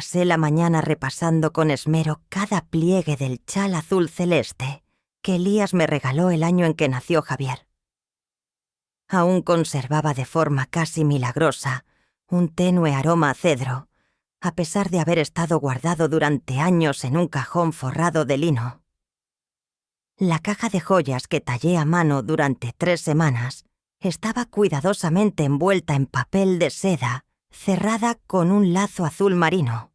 Pasé la mañana repasando con esmero cada pliegue del chal azul celeste que Elías me regaló el año en que nació Javier. Aún conservaba de forma casi milagrosa un tenue aroma a cedro, a pesar de haber estado guardado durante años en un cajón forrado de lino. La caja de joyas que tallé a mano durante 3 semanas estaba cuidadosamente envuelta en papel de seda, cerrada con un lazo azul marino.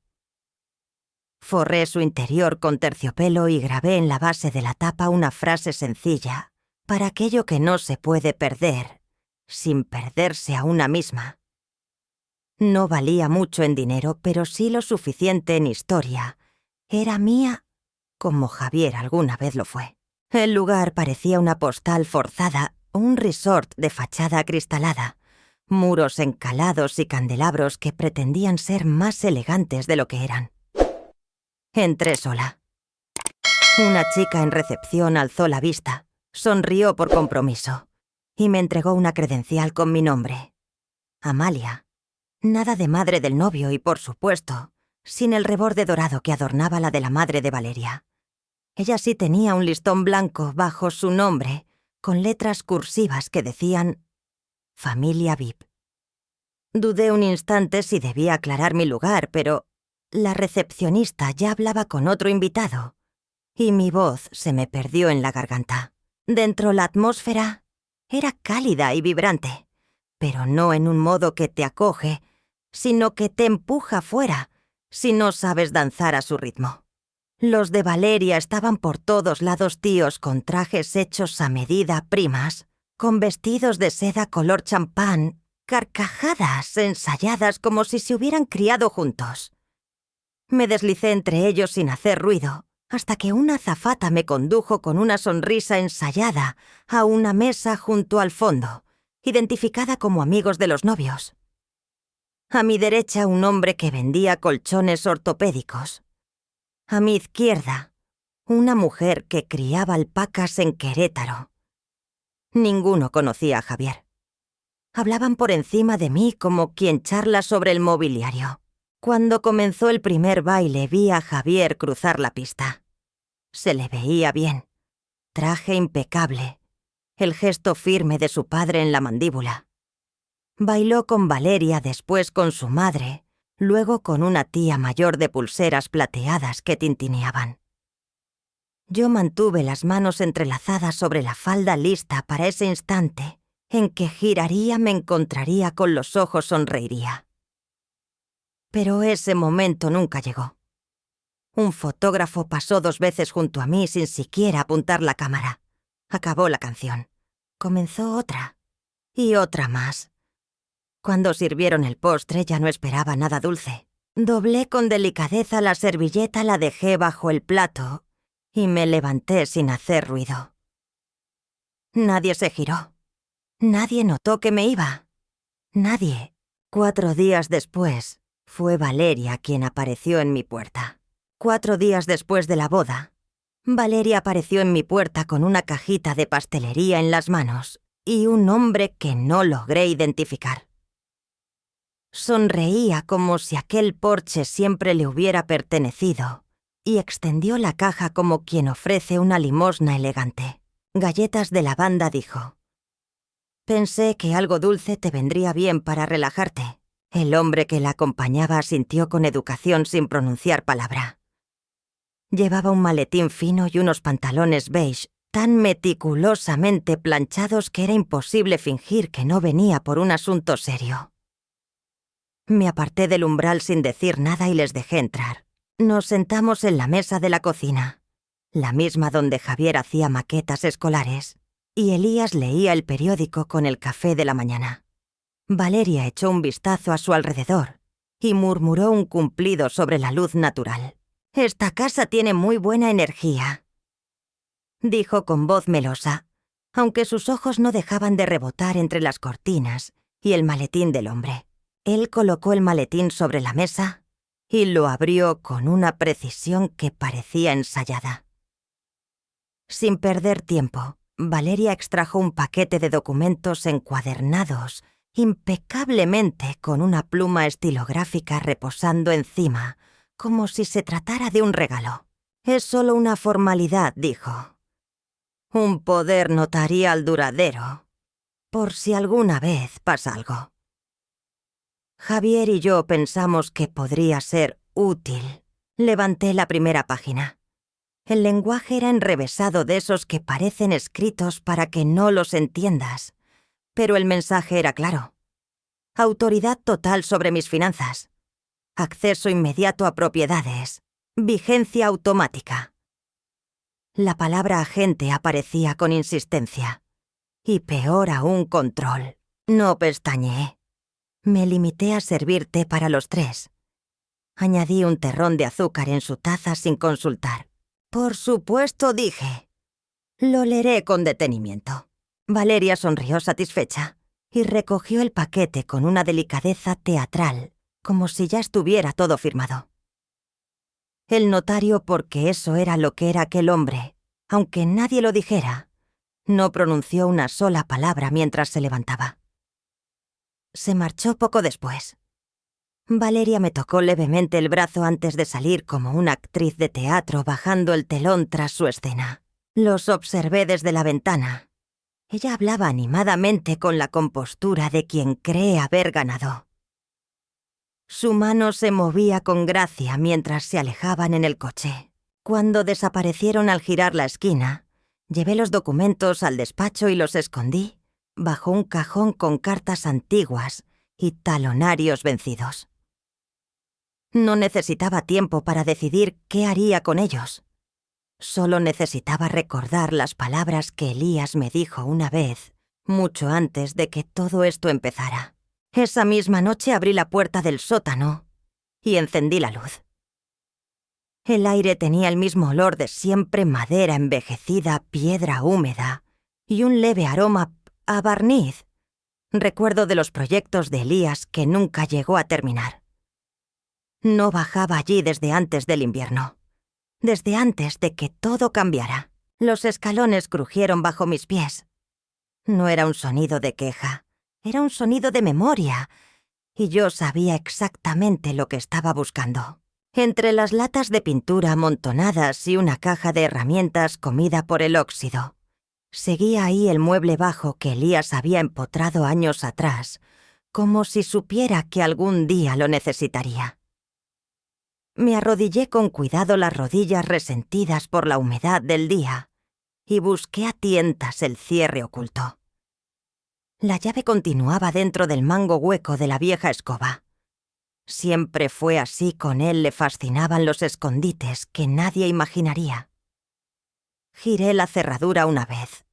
Forré su interior con terciopelo y grabé en la base de la tapa una frase sencilla, para aquello que no se puede perder, sin perderse a una misma. No valía mucho en dinero, pero sí lo suficiente en historia. Era mía como Javier alguna vez lo fue. El lugar parecía una postal forzada, un resort de fachada acristalada, muros encalados y candelabros que pretendían ser más elegantes de lo que eran. Entré sola. Una chica en recepción alzó la vista, sonrió por compromiso y me entregó una credencial con mi nombre. Amalia. Nada de madre del novio y, por supuesto, sin el reborde dorado que adornaba la de la madre de Valeria. Ella sí tenía un listón blanco bajo su nombre, con letras cursivas que decían Familia VIP. Dudé un instante si debía aclarar mi lugar, pero la recepcionista ya hablaba con otro invitado, y mi voz se me perdió en la garganta. Dentro la atmósfera era cálida y vibrante, pero no en un modo que te acoge, sino que te empuja fuera si no sabes danzar a su ritmo. Los de Valeria estaban por todos lados tíos con trajes hechos a medida primas, con vestidos de seda color champán, carcajadas ensayadas como si se hubieran criado juntos. Me deslicé entre ellos sin hacer ruido, hasta que una azafata me condujo con una sonrisa ensayada a una mesa junto al fondo, identificada como amigos de los novios. A mi derecha un hombre que vendía colchones ortopédicos. A mi izquierda, una mujer que criaba alpacas en Querétaro. Ninguno conocía a Javier. Hablaban por encima de mí como quien charla sobre el mobiliario. Cuando comenzó el primer baile vi a Javier cruzar la pista. Se le veía bien. Traje impecable. El gesto firme de su padre en la mandíbula. Bailó con Valeria, después con su madre, luego con una tía mayor de pulseras plateadas que tintineaban. Yo mantuve las manos entrelazadas sobre la falda lista para ese instante en que giraría, me encontraría con los ojos, sonreiría. Pero ese momento nunca llegó. Un fotógrafo pasó 2 veces junto a mí sin siquiera apuntar la cámara. Acabó la canción. Comenzó otra. Y otra más. Cuando sirvieron el postre ya no esperaba nada dulce. Doblé con delicadeza la servilleta, la dejé bajo el plato y me levanté sin hacer ruido. Nadie se giró. Nadie notó que me iba. Nadie. 4 días después, fue Valeria quien apareció en mi puerta. 4 días después de la boda, Valeria apareció en mi puerta con una cajita de pastelería en las manos y un hombre que no logré identificar. Sonreía como si aquel Porsche siempre le hubiera pertenecido y extendió la caja como quien ofrece una limosna elegante. Galletas de lavanda, dijo. Pensé que algo dulce te vendría bien para relajarte. El hombre que la acompañaba asintió con educación sin pronunciar palabra. Llevaba un maletín fino y unos pantalones beige tan meticulosamente planchados que era imposible fingir que no venía por un asunto serio. Me aparté del umbral sin decir nada y les dejé entrar. Nos sentamos en la mesa de la cocina, la misma donde Javier hacía maquetas escolares, y Elías leía el periódico con el café de la mañana. Valeria echó un vistazo a su alrededor y murmuró un cumplido sobre la luz natural. «Esta casa tiene muy buena energía», dijo con voz melosa, aunque sus ojos no dejaban de rebotar entre las cortinas y el maletín del hombre. Él colocó el maletín sobre la mesa y lo abrió con una precisión que parecía ensayada. Sin perder tiempo, Valeria extrajo un paquete de documentos encuadernados impecablemente con una pluma estilográfica reposando encima, como si se tratara de un regalo. «Es solo una formalidad», dijo. «Un poder notarial duradero, por si alguna vez pasa algo». Javier y yo pensamos que podría ser útil. Levanté la primera página. El lenguaje era enrevesado, de esos que parecen escritos para que no los entiendas. Pero el mensaje era claro. Autoridad total sobre mis finanzas. Acceso inmediato a propiedades. Vigencia automática. La palabra agente aparecía con insistencia. Y peor aún, control. No pestañeé. Me limité a servir té para los tres. Añadí un terrón de azúcar en su taza sin consultar. «Por supuesto», dije. «Lo leeré con detenimiento». Valeria sonrió satisfecha y recogió el paquete con una delicadeza teatral, como si ya estuviera todo firmado. El notario, porque eso era lo que era aquel hombre, aunque nadie lo dijera, no pronunció una sola palabra mientras se levantaba. Se marchó poco después. Valeria me tocó levemente el brazo antes de salir como una actriz de teatro bajando el telón tras su escena. Los observé desde la ventana. Ella hablaba animadamente con la compostura de quien cree haber ganado. Su mano se movía con gracia mientras se alejaban en el coche. Cuando desaparecieron al girar la esquina, llevé los documentos al despacho y los escondí bajo un cajón con cartas antiguas y talonarios vencidos. No necesitaba tiempo para decidir qué haría con ellos. Solo necesitaba recordar las palabras que Elías me dijo una vez, mucho antes de que todo esto empezara. Esa misma noche abrí la puerta del sótano y encendí la luz. El aire tenía el mismo olor de siempre: madera envejecida, piedra húmeda y un leve aroma a barniz. Recuerdo de los proyectos de Elías que nunca llegó a terminar. No bajaba allí desde antes del invierno. Desde antes de que todo cambiara. Los escalones crujieron bajo mis pies. No era un sonido de queja, era un sonido de memoria, y yo sabía exactamente lo que estaba buscando. Entre las latas de pintura amontonadas y una caja de herramientas comida por el óxido, seguía ahí el mueble bajo que Elías había empotrado años atrás, como si supiera que algún día lo necesitaría. Me arrodillé con cuidado las rodillas resentidas por la humedad del día y busqué a tientas el cierre oculto. La llave continuaba dentro del mango hueco de la vieja escoba. Siempre fue así, con él le fascinaban los escondites que nadie imaginaría. Giré la cerradura una vez.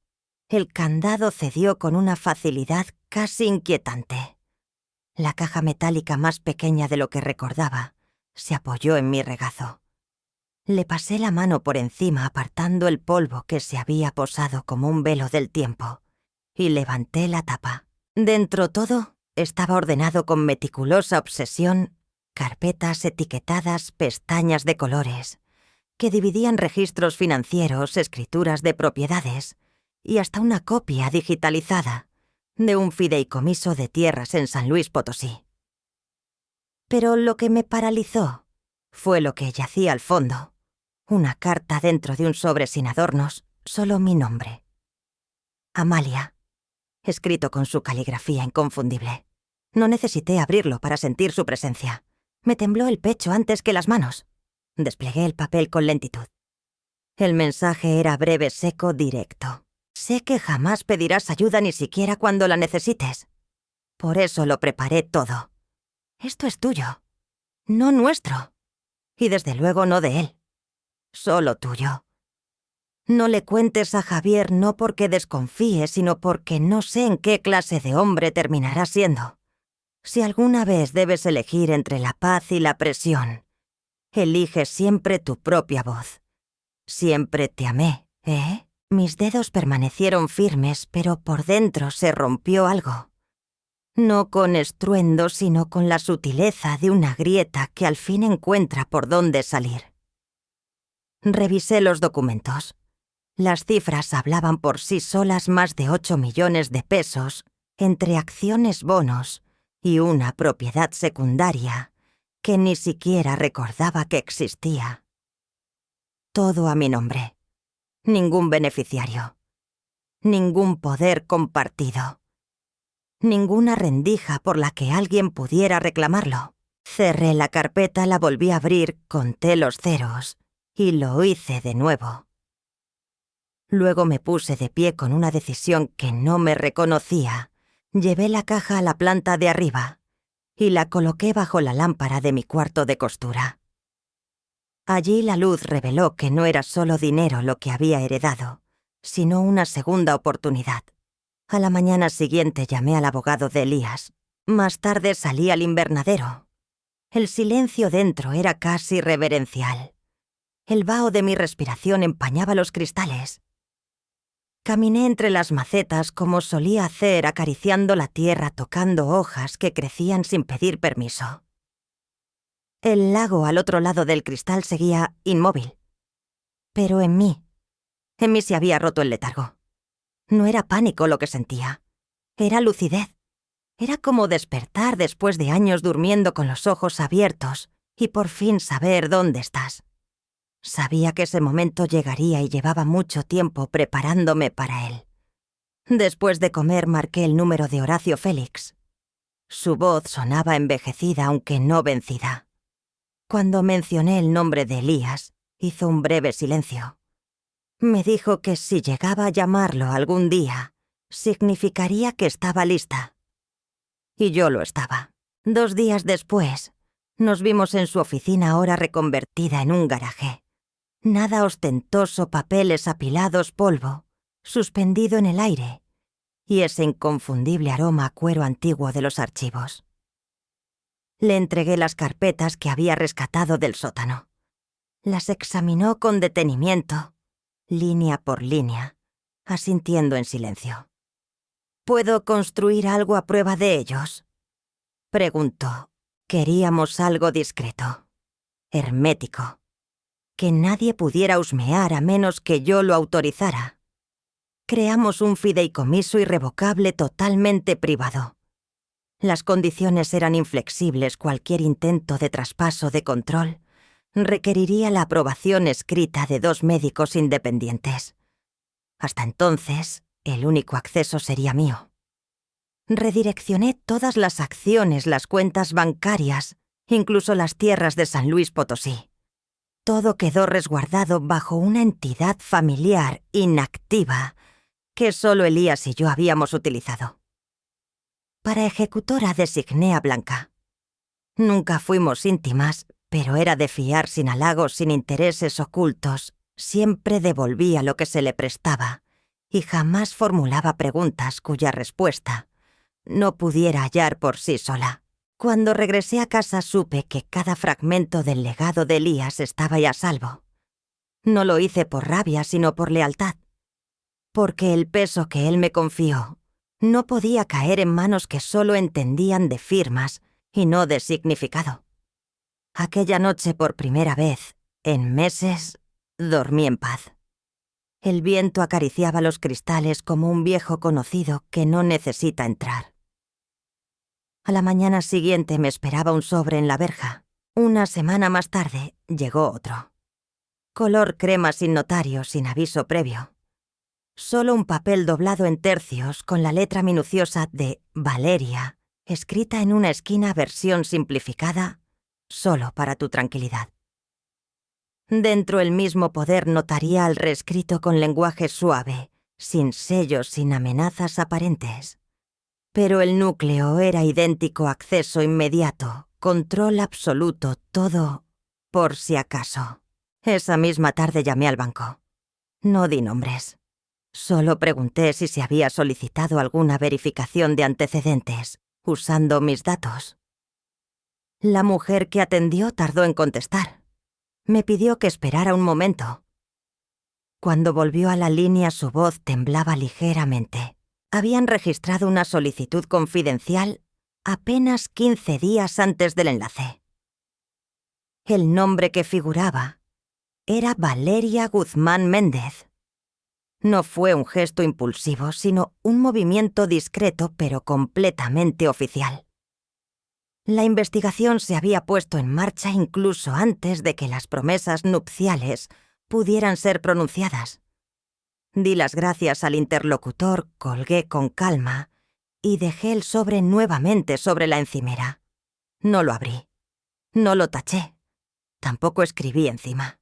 El candado cedió con una facilidad casi inquietante. La caja metálica, más pequeña de lo que recordaba, se apoyó en mi regazo. Le pasé la mano por encima apartando el polvo que se había posado como un velo del tiempo, y levanté la tapa. Dentro todo estaba ordenado con meticulosa obsesión: carpetas etiquetadas, pestañas de colores, que dividían registros financieros, escrituras de propiedades, y hasta una copia digitalizada de un fideicomiso de tierras en San Luis Potosí. Pero lo que me paralizó fue lo que yacía al fondo. Una carta dentro de un sobre sin adornos, solo mi nombre. Amalia, escrito con su caligrafía inconfundible. No necesité abrirlo para sentir su presencia. Me tembló el pecho antes que las manos. Desplegué el papel con lentitud. El mensaje era breve, seco, directo. Sé que jamás pedirás ayuda, ni siquiera cuando la necesites. Por eso lo preparé todo. Esto es tuyo, no nuestro. Y desde luego no de él. Solo tuyo. No le cuentes a Javier, no porque desconfíe, sino porque no sé en qué clase de hombre terminará siendo. Si alguna vez debes elegir entre la paz y la presión, elige siempre tu propia voz. Siempre te amé, ¿eh? Mis dedos permanecieron firmes, pero por dentro se rompió algo. No con estruendo, sino con la sutileza de una grieta que al fin encuentra por dónde salir. Revisé los documentos. Las cifras hablaban por sí solas: más de 8 millones de pesos, entre acciones, bonos y una propiedad secundaria que ni siquiera recordaba que existía. Todo a mi nombre. Ningún beneficiario. Ningún poder compartido. Ninguna rendija por la que alguien pudiera reclamarlo. Cerré la carpeta, la volví a abrir, conté los ceros y lo hice de nuevo. Luego me puse de pie con una decisión que no me reconocía. Llevé la caja a la planta de arriba y la coloqué bajo la lámpara de mi cuarto de costura. Allí la luz reveló que no era solo dinero lo que había heredado, sino una segunda oportunidad. A la mañana siguiente llamé al abogado de Elías. Más tarde salí al invernadero. El silencio dentro era casi reverencial. El vaho de mi respiración empañaba los cristales. Caminé entre las macetas como solía hacer, acariciando la tierra, tocando hojas que crecían sin pedir permiso. El lago al otro lado del cristal seguía inmóvil. Pero en mí se había roto el letargo. No era pánico lo que sentía. Era lucidez. Era como despertar después de años durmiendo con los ojos abiertos y por fin saber dónde estás. Sabía que ese momento llegaría y llevaba mucho tiempo preparándome para él. Después de comer marqué el número de Horacio Félix. Su voz sonaba envejecida aunque no vencida. Cuando mencioné el nombre de Elías, hizo un breve silencio. Me dijo que si llegaba a llamarlo algún día, significaría que estaba lista. Y yo lo estaba. 2 días después, nos vimos en su oficina ahora reconvertida en un garaje. Nada ostentoso, papeles apilados, polvo, suspendido en el aire, y ese inconfundible aroma a cuero antiguo de los archivos. Le entregué las carpetas que había rescatado del sótano. Las examinó con detenimiento, línea por línea, asintiendo en silencio. ¿Puedo construir algo a prueba de ellos?, preguntó. Queríamos algo discreto, hermético, que nadie pudiera husmear a menos que yo lo autorizara. Creamos un fideicomiso irrevocable totalmente privado. Las condiciones eran inflexibles. Cualquier intento de traspaso de control requeriría la aprobación escrita de 2 médicos independientes. Hasta entonces, el único acceso sería mío. Redireccioné todas las acciones, las cuentas bancarias, incluso las tierras de San Luis Potosí. Todo quedó resguardado bajo una entidad familiar inactiva que solo Elías y yo habíamos utilizado. Para ejecutora designé a Blanca. Nunca fuimos íntimas, pero era de fiar sin halagos, sin intereses ocultos. Siempre devolvía lo que se le prestaba y jamás formulaba preguntas cuya respuesta no pudiera hallar por sí sola. Cuando regresé a casa supe que cada fragmento del legado de Elías estaba ya a salvo. No lo hice por rabia, sino por lealtad. Porque el peso que él me confió no podía caer en manos que solo entendían de firmas y no de significado. Aquella noche, por primera vez, en meses, dormí en paz. El viento acariciaba los cristales como un viejo conocido que no necesita entrar. A la mañana siguiente me esperaba un sobre en la verja. Una semana más tarde llegó otro. Color crema, sin notario, sin aviso previo. Solo un papel doblado en tercios con la letra minuciosa de Valeria, escrita en una esquina, versión simplificada, solo para tu tranquilidad. Dentro el mismo poder notarial reescrito con lenguaje suave, sin sellos, sin amenazas aparentes. Pero el núcleo era idéntico: acceso inmediato, control absoluto, todo por si acaso. Esa misma tarde llamé al banco. No di nombres. Solo pregunté si se había solicitado alguna verificación de antecedentes, usando mis datos. La mujer que atendió tardó en contestar. Me pidió que esperara un momento. Cuando volvió a la línea, su voz temblaba ligeramente. Habían registrado una solicitud confidencial apenas 15 días antes del enlace. El nombre que figuraba era Valeria Guzmán Méndez. No fue un gesto impulsivo, sino un movimiento discreto pero completamente oficial. La investigación se había puesto en marcha incluso antes de que las promesas nupciales pudieran ser pronunciadas. Di las gracias al interlocutor, colgué con calma y dejé el sobre nuevamente sobre la encimera. No lo abrí. No lo taché. Tampoco escribí encima.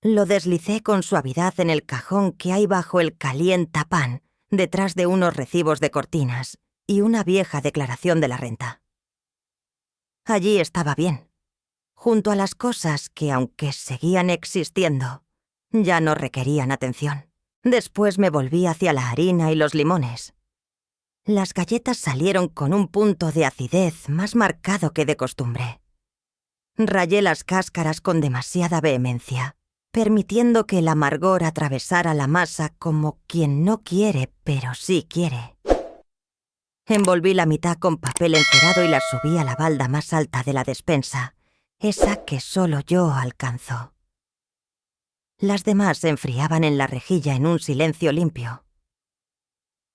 Lo deslicé con suavidad en el cajón que hay bajo el calientapan, detrás de unos recibos de cortinas y una vieja declaración de la renta. Allí estaba bien, junto a las cosas que, aunque seguían existiendo, ya no requerían atención. Después me volví hacia la harina y los limones. Las galletas salieron con un punto de acidez más marcado que de costumbre. Rayé las cáscaras con demasiada vehemencia, permitiendo que el amargor atravesara la masa como quien no quiere, pero sí quiere. Envolví la mitad con papel encerado y la subí a la balda más alta de la despensa, esa que solo yo alcanzo. Las demás se enfriaban en la rejilla en un silencio limpio.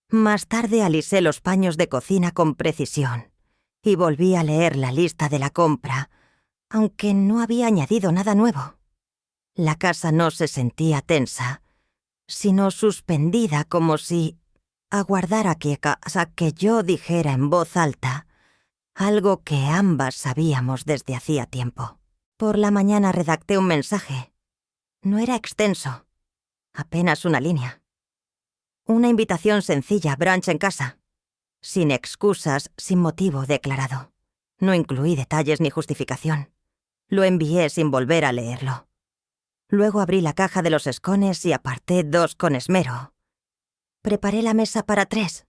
Más tarde alisé los paños de cocina con precisión y volví a leer la lista de la compra, aunque no había añadido nada nuevo. La casa no se sentía tensa, sino suspendida como si aguardara que yo dijera en voz alta algo que ambas sabíamos desde hacía tiempo. Por la mañana redacté un mensaje. No era extenso, apenas una línea. Una invitación sencilla, brunch en casa. Sin excusas, sin motivo declarado. No incluí detalles ni justificación. Lo envié sin volver a leerlo. Luego abrí la caja de los escones y aparté 2 con esmero. Preparé la mesa para 3.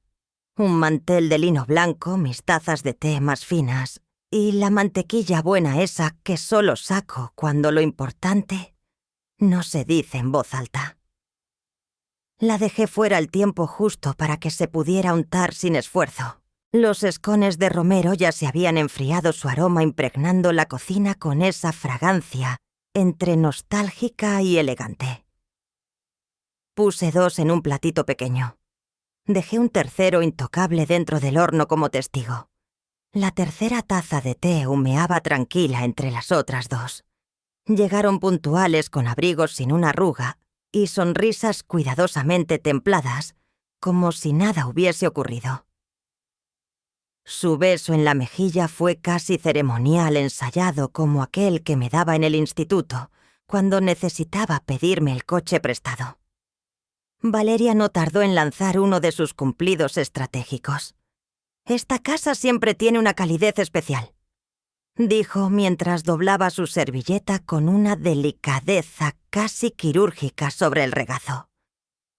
Un mantel de lino blanco, mis tazas de té más finas y la mantequilla buena esa que solo saco cuando lo importante no se dice en voz alta. La dejé fuera el tiempo justo para que se pudiera untar sin esfuerzo. Los escones de romero ya se habían enfriado su aroma impregnando la cocina con esa fragancia entre nostálgica y elegante. Puse 2 en un platito pequeño. Dejé un tercero intocable dentro del horno como testigo. La tercera taza de té humeaba tranquila entre las otras 2. Llegaron puntuales con abrigos sin una arruga y sonrisas cuidadosamente templadas, como si nada hubiese ocurrido. Su beso en la mejilla fue casi ceremonial, ensayado como aquel que me daba en el instituto, cuando necesitaba pedirme el coche prestado. Valeria no tardó en lanzar uno de sus cumplidos estratégicos. «Esta casa siempre tiene una calidez especial», dijo mientras doblaba su servilleta con una delicadeza casi quirúrgica sobre el regazo.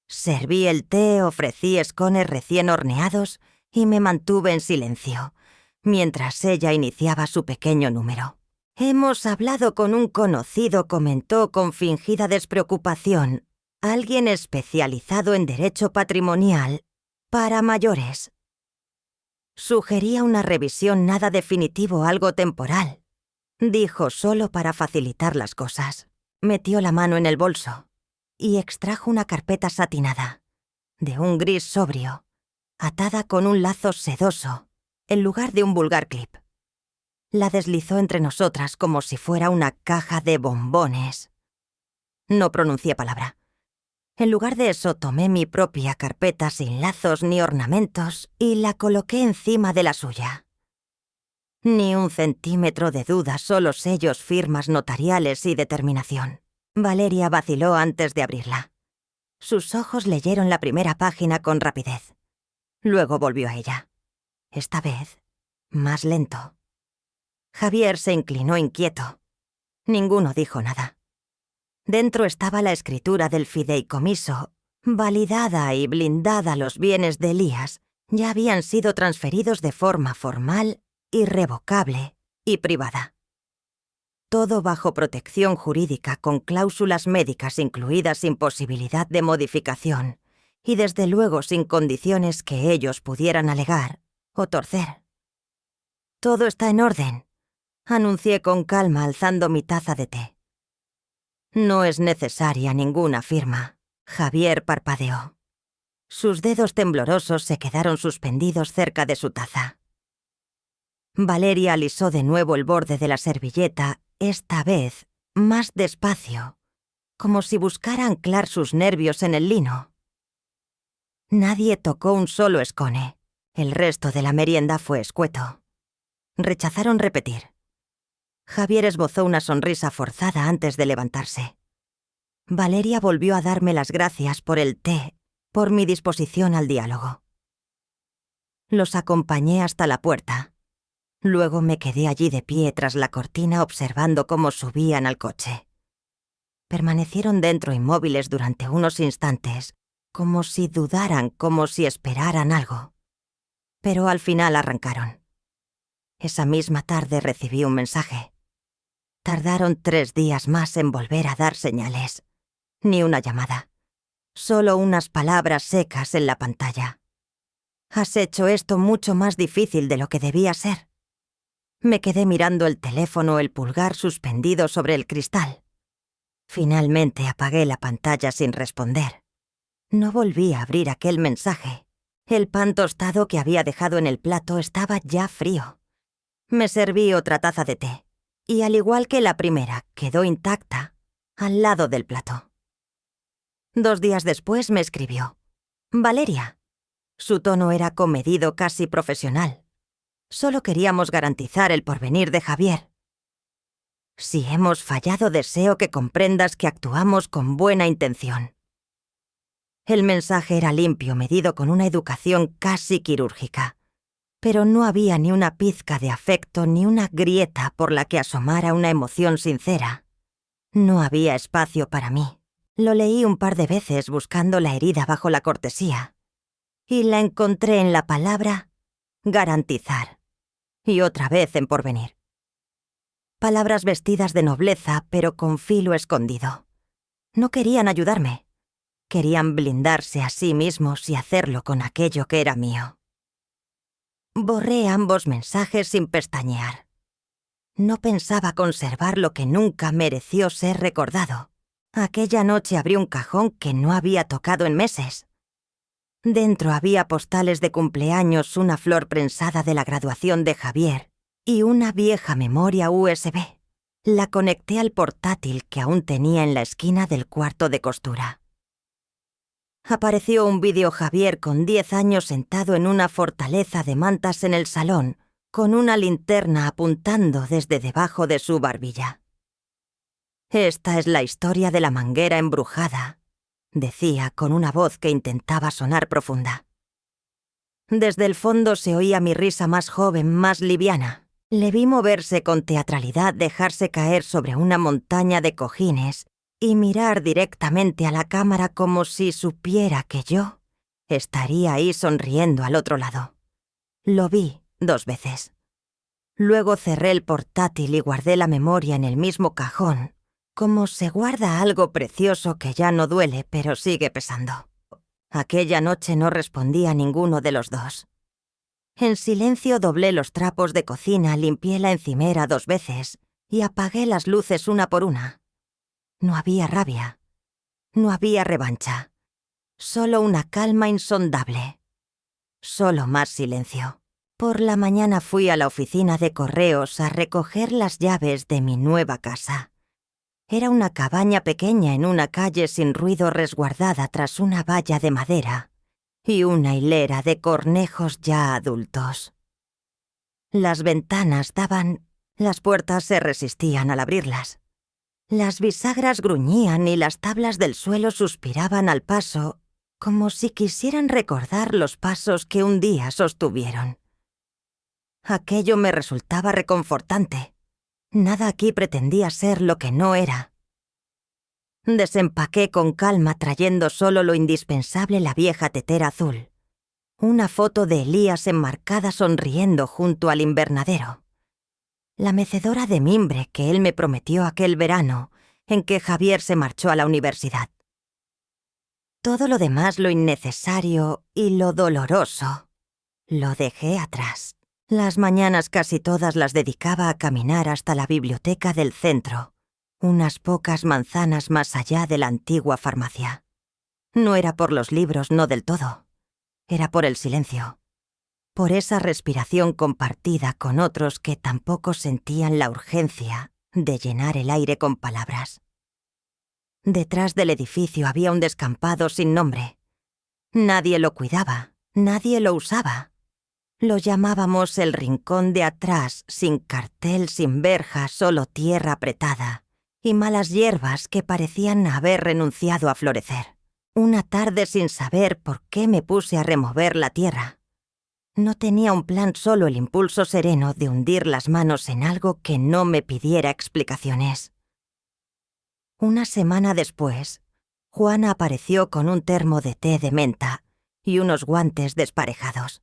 Serví el té, ofrecí escones recién horneados y me mantuve en silencio, mientras ella iniciaba su pequeño número. «Hemos hablado con un conocido», comentó con fingida despreocupación, «alguien especializado en derecho patrimonial para mayores». Sugería una revisión nada definitivo, algo temporal. Dijo solo para facilitar las cosas. Metió la mano en el bolso y extrajo una carpeta satinada, de un gris sobrio, atada con un lazo sedoso, en lugar de un vulgar clip. La deslizó entre nosotras como si fuera una caja de bombones. No pronuncié palabra. En lugar de eso, tomé mi propia carpeta sin lazos ni ornamentos y la coloqué encima de la suya. Ni un centímetro de duda, solo sellos, firmas notariales y determinación. Valeria vaciló antes de abrirla. Sus ojos leyeron la primera página con rapidez. Luego volvió a ella. Esta vez, más lento. Javier se inclinó inquieto. Ninguno dijo nada. Dentro estaba la escritura del fideicomiso. Validada y blindada, los bienes de Elías ya habían sido transferidos de forma formal, irrevocable y privada. Todo bajo protección jurídica, con cláusulas médicas incluidas sin posibilidad de modificación y desde luego sin condiciones que ellos pudieran alegar o torcer. «Todo está en orden», anuncié con calma alzando mi taza de té. «No es necesaria ninguna firma», Javier parpadeó. Sus dedos temblorosos se quedaron suspendidos cerca de su taza. Valeria alisó de nuevo el borde de la servilleta, esta vez más despacio, como si buscara anclar sus nervios en el lino. Nadie tocó un solo escone. El resto de la merienda fue escueto. Rechazaron repetir. Javier esbozó una sonrisa forzada antes de levantarse. Valeria volvió a darme las gracias por el té, por mi disposición al diálogo. Los acompañé hasta la puerta. Luego me quedé allí de pie tras la cortina observando cómo subían al coche. Permanecieron dentro inmóviles durante unos instantes, como si dudaran, como si esperaran algo. Pero al final arrancaron. Esa misma tarde recibí un mensaje. Tardaron 3 días más en volver a dar señales. Ni una llamada. Solo unas palabras secas en la pantalla. Has hecho esto mucho más difícil de lo que debía ser. Me quedé mirando el teléfono, el pulgar suspendido sobre el cristal. Finalmente apagué la pantalla sin responder. No volví a abrir aquel mensaje. El pan tostado que había dejado en el plato estaba ya frío. Me serví otra taza de té, y al igual que la primera, quedó intacta, al lado del plato. 2 días después me escribió. Valeria. Su tono era comedido, casi profesional. Solo queríamos garantizar el porvenir de Javier. Si hemos fallado, deseo que comprendas que actuamos con buena intención. El mensaje era limpio, medido con una educación casi quirúrgica. Pero no había ni una pizca de afecto ni una grieta por la que asomara una emoción sincera. No había espacio para mí. Lo leí un par de veces buscando la herida bajo la cortesía. Y la encontré en la palabra garantizar. Y otra vez en porvenir. Palabras vestidas de nobleza, pero con filo escondido. No querían ayudarme. Querían blindarse a sí mismos y hacerlo con aquello que era mío. Borré ambos mensajes sin pestañear. No pensaba conservar lo que nunca mereció ser recordado. Aquella noche abrí un cajón que no había tocado en meses. Dentro había postales de cumpleaños, una flor prensada de la graduación de Javier y una vieja memoria USB. La conecté al portátil que aún tenía en la esquina del cuarto de costura. Apareció un vídeo Javier con 10 años sentado en una fortaleza de mantas en el salón, con una linterna apuntando desde debajo de su barbilla. Esta es la historia de la manguera embrujada, decía con una voz que intentaba sonar profunda. Desde el fondo se oía mi risa más joven, más liviana. Le vi moverse con teatralidad, dejarse caer sobre una montaña de cojines y mirar directamente a la cámara como si supiera que yo estaría ahí sonriendo al otro lado. Lo vi 2 veces. Luego cerré el portátil y guardé la memoria en el mismo cajón, como se guarda algo precioso que ya no duele pero sigue pesando. Aquella noche no respondí a ninguno de los dos. En silencio doblé los trapos de cocina, limpié la encimera 2 veces y apagué las luces una por una. No había rabia, no había revancha, solo una calma insondable. Solo más silencio. Por la mañana fui a la oficina de correos a recoger las llaves de mi nueva casa. Era una cabaña pequeña en una calle sin ruido resguardada tras una valla de madera y una hilera de cornejos ya adultos. Las ventanas daban, las puertas se resistían al abrirlas. Las bisagras gruñían y las tablas del suelo suspiraban al paso, como si quisieran recordar los pasos que un día sostuvieron. Aquello me resultaba reconfortante. Nada aquí pretendía ser lo que no era. Desempaqué con calma trayendo solo lo indispensable la vieja tetera azul. Una foto de Elías enmarcada sonriendo junto al invernadero. La mecedora de mimbre que él me prometió aquel verano en que Javier se marchó a la universidad. Todo lo demás, lo innecesario y lo doloroso, lo dejé atrás. Las mañanas casi todas las dedicaba a caminar hasta la biblioteca del centro, unas pocas manzanas más allá de la antigua farmacia. No era por los libros, no del todo. Era por el silencio. por esa respiración compartida con otros que tampoco sentían la urgencia de llenar el aire con palabras. Detrás del edificio había un descampado sin nombre. Nadie lo cuidaba, nadie lo usaba. Lo llamábamos el rincón de atrás, sin cartel, sin verja, solo tierra apretada y malas hierbas que parecían haber renunciado a florecer. Una tarde, sin saber por qué, me puse a remover la tierra. No tenía un plan, solo el impulso sereno de hundir las manos en algo que no me pidiera explicaciones. Una semana después, Juana apareció con un termo de té de menta y unos guantes desparejados.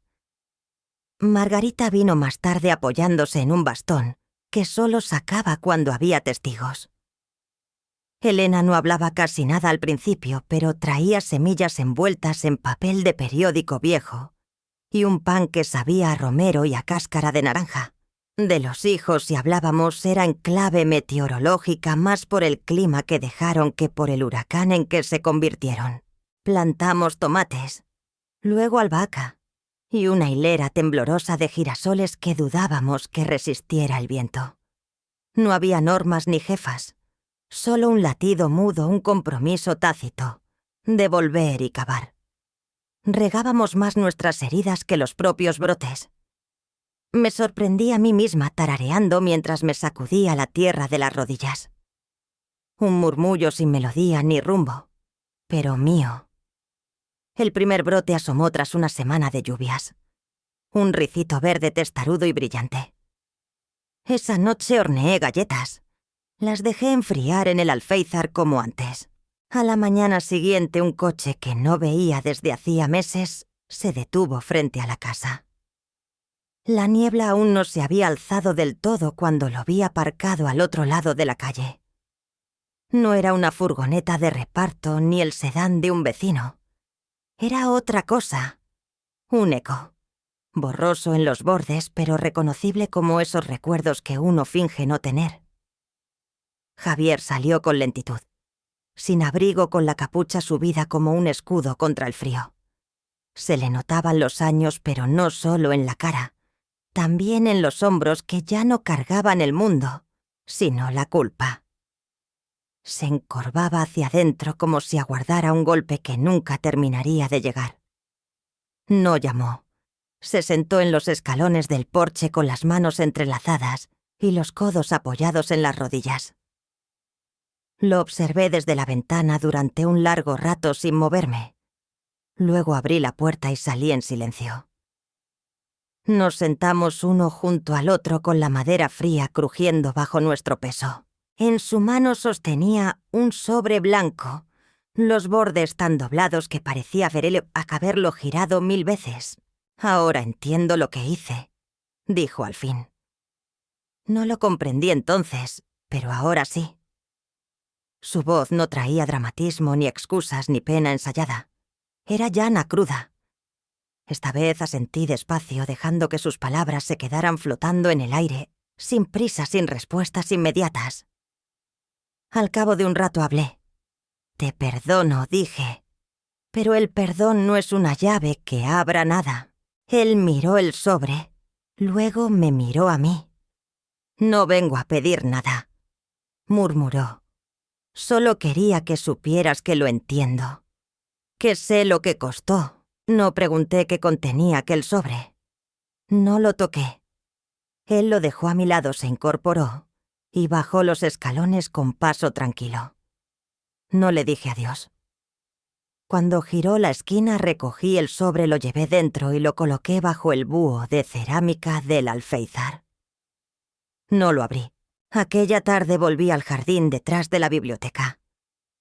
Margarita vino más tarde apoyándose en un bastón que solo sacaba cuando había testigos. Elena no hablaba casi nada al principio, pero traía semillas envueltas en papel de periódico viejo y un pan que sabía a romero y a cáscara de naranja. De los hijos, si hablábamos, era en clave meteorológica, más por el clima que dejaron que por el huracán en que se convirtieron. Plantamos tomates, luego albahaca y una hilera temblorosa de girasoles que dudábamos que resistiera el viento. No había normas ni jefas, solo un latido mudo, un compromiso tácito de volver y cavar. Regábamos más nuestras heridas que los propios brotes. Me sorprendí a mí misma tarareando mientras me sacudía la tierra de las rodillas. Un murmullo sin melodía ni rumbo, pero mío. El primer brote asomó tras una semana de lluvias. Un ricito verde testarudo y brillante. Esa noche horneé galletas. Las dejé enfriar en el alféizar como antes. A la mañana siguiente, un coche que no veía desde hacía meses se detuvo frente a la casa. La niebla aún no se había alzado del todo cuando lo vi aparcado al otro lado de la calle. No era una furgoneta de reparto ni el sedán de un vecino. Era otra cosa. Un eco. Borroso en los bordes, pero reconocible como esos recuerdos que uno finge no tener. Javier salió con lentitud, sin abrigo, con la capucha subida como un escudo contra el frío. Se le notaban los años, pero no solo en la cara, también en los hombros que ya no cargaban el mundo, sino la culpa. Se encorvaba hacia adentro como si aguardara un golpe que nunca terminaría de llegar. No llamó. Se sentó en los escalones del porche con las manos entrelazadas y los codos apoyados en las rodillas. Lo observé desde la ventana durante un largo rato sin moverme. Luego abrí la puerta y salí en silencio. Nos sentamos uno junto al otro con la madera fría crujiendo bajo nuestro peso. En su mano sostenía un sobre blanco, los bordes tan doblados que parecía haberlo girado 1000 veces. «Ahora entiendo lo que hice», dijo al fin. No lo comprendí entonces, pero ahora sí. Su voz no traía dramatismo, ni excusas, ni pena ensayada. Era llana, cruda. Esta vez asentí despacio, dejando que sus palabras se quedaran flotando en el aire, sin prisa, sin respuestas inmediatas. Al cabo de un rato hablé. «Te perdono», dije. Pero el perdón no es una llave que abra nada. Él miró el sobre, luego me miró a mí. «No vengo a pedir nada», murmuró. «Solo quería que supieras que lo entiendo, que sé lo que costó». No pregunté qué contenía aquel sobre. No lo toqué. Él lo dejó a mi lado, se incorporó y bajó los escalones con paso tranquilo. No le dije adiós. Cuando giró la esquina, recogí el sobre, lo llevé dentro y lo coloqué bajo el búho de cerámica del alféizar. No lo abrí. Aquella tarde volví al jardín detrás de la biblioteca.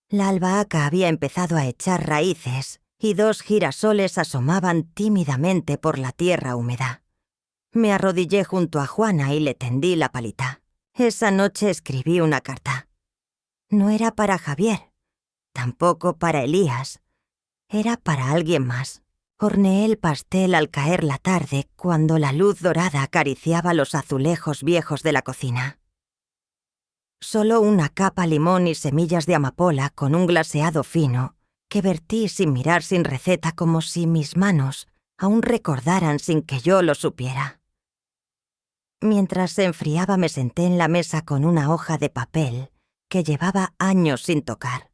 La albahaca había empezado a echar raíces y 2 girasoles asomaban tímidamente por la tierra húmeda. Me arrodillé junto a Juana y le tendí la palita. Esa noche escribí una carta. No era para Javier, tampoco para Elías. Era para alguien más. Horneé el pastel al caer la tarde, cuando la luz dorada acariciaba los azulejos viejos de la cocina. Solo una capa limón y semillas de amapola con un glaseado fino que vertí sin mirar, sin receta, como si mis manos aún recordaran sin que yo lo supiera. Mientras se enfriaba me senté en la mesa con una hoja de papel que llevaba años sin tocar.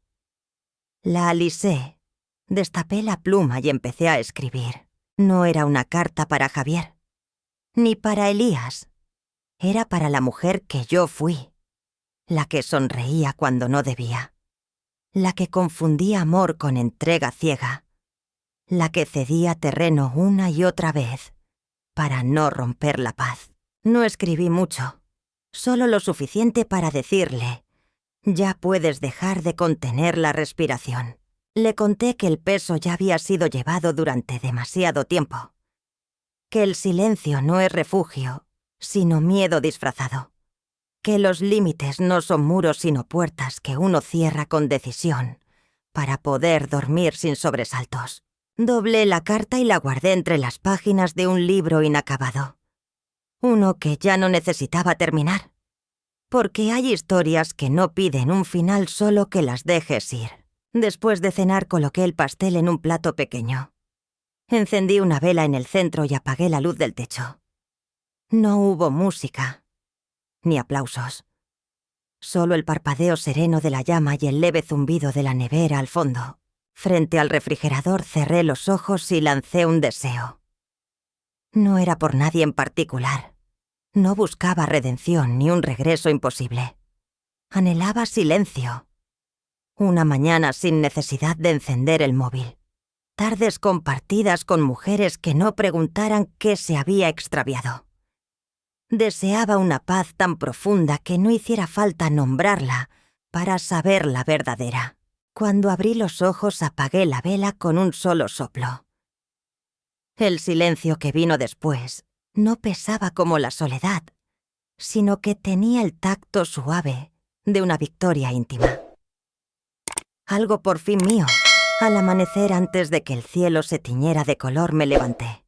La alisé, destapé la pluma y empecé a escribir. No era una carta para Javier, ni para Elías. Era para la mujer que yo fui, la que sonreía cuando no debía, la que confundía amor con entrega ciega, la que cedía terreno una y otra vez para no romper la paz. No escribí mucho, solo lo suficiente para decirle: ya puedes dejar de contener la respiración. Le conté que el peso ya había sido llevado durante demasiado tiempo, que el silencio no es refugio, sino miedo disfrazado, que los límites no son muros sino puertas que uno cierra con decisión para poder dormir sin sobresaltos. Doblé la carta y la guardé entre las páginas de un libro inacabado, uno que ya no necesitaba terminar, porque hay historias que no piden un final, solo que las dejes ir. Después de cenar coloqué el pastel en un plato pequeño. Encendí una vela en el centro y apagué la luz del techo. No hubo música, ni aplausos. Solo el parpadeo sereno de la llama y el leve zumbido de la nevera al fondo. Frente al refrigerador cerré los ojos y lancé un deseo. No era por nadie en particular. No buscaba redención ni un regreso imposible. Anhelaba silencio. Una mañana sin necesidad de encender el móvil. Tardes compartidas con mujeres que no preguntaran qué se había extraviado. Deseaba una paz tan profunda que no hiciera falta nombrarla para saber la verdadera. Cuando abrí los ojos apagué la vela con un solo soplo. El silencio que vino después no pesaba como la soledad, sino que tenía el tacto suave de una victoria íntima. Algo por fin mío. Al amanecer, antes de que el cielo se tiñera de color, me levanté.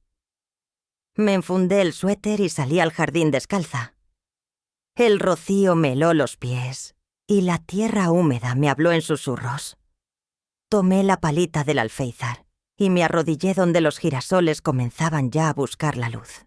Me enfundé el suéter y salí al jardín descalza. El rocío me heló los pies y la tierra húmeda me habló en susurros. Tomé la palita del alféizar y me arrodillé donde los girasoles comenzaban ya a buscar la luz.